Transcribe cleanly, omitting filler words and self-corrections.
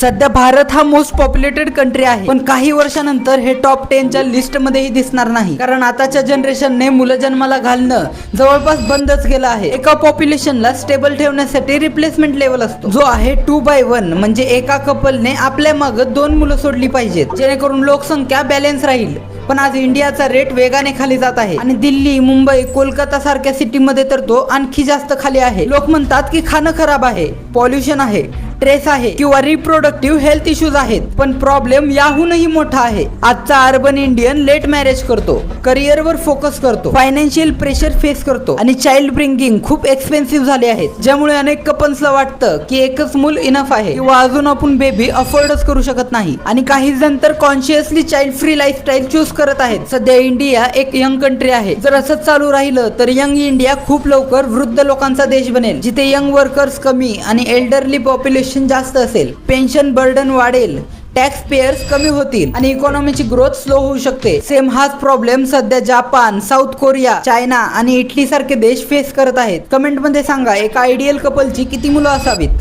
सध्या भारत हा most populated country आहे, पण काही वर्षानंतर हे टॉप 10 च्या लिस्ट मध्येही दिसणार नाही, कारण आताच्या जनरेशनने मुलं जन्माला घालणं जवळपास बंदच केलं आहे. एका पॉप्युलेशनला स्टेबल ठेवण्यासाठी रिप्लेसमेंट लेवल असतो, जो आहे 2/1, म्हणजे एका कपलने आपल्या मागं 2 मुलं सोडली पाहिजेत, जेणेकरून लोकसंख्या बॅलन्स राहील. पण आज इंडियाचा रेट वेगाने खाली जात आहे आणि दिल्ली, मुंबई, कोलकाता सारख्या सिटीमध्ये तर तो आणखी जास्त खाली आहे. लोक म्हणतात की खाणं खराब आहे, पॉल्युशन आहे, स्ट्रेस आहे किंवा रिप्रोडक्टिव्ह हेल्थ इश्यूज आहेत, पण प्रॉब्लेम याहूनही मोठा आहे. आजचा अर्बन इंडियन लेट मॅरेज करतो, करिअरवर फोकस करतो, फायनान्शियल प्रेशर फेस करतो आणि चाइल्ड ब्रिंगिंग खूप एक्सपेन्सिव्ह झाले आहेत, ज्यामुळे अनेक कपल्सला वाटतं की एकच मूल इनफ आहे किंवा अजून आपण बेबी अफोर्डच करू शकत नाही. आणि काही जण तर consciously child free lifestyle choose करत आहेत. सध्या इंडिया एक यंग कंट्री आहे. जर असंच चालू राहिलं तर यंग इंडिया खूप लवकर वृद्ध लोकांचा देश बनेल, जिथे यंग वर्कर्स कमी आणि एल्डरली पॉप्युलेशन जास्त असेल. पेन्शन बर्डन वाढेल, टॅक्स पेयर्स कमी होतील आणि इकॉनॉमीची ग्रोथ स्लो होऊ शकते. सेम हाच प्रॉब्लेम सध्या जापान, साऊथ कोरिया, चायना आणि इटली सारखे देश फेस करत आहेत. कमेंट मध्ये सांगा, एका आयडियल कपलची किती मुलं असावीत.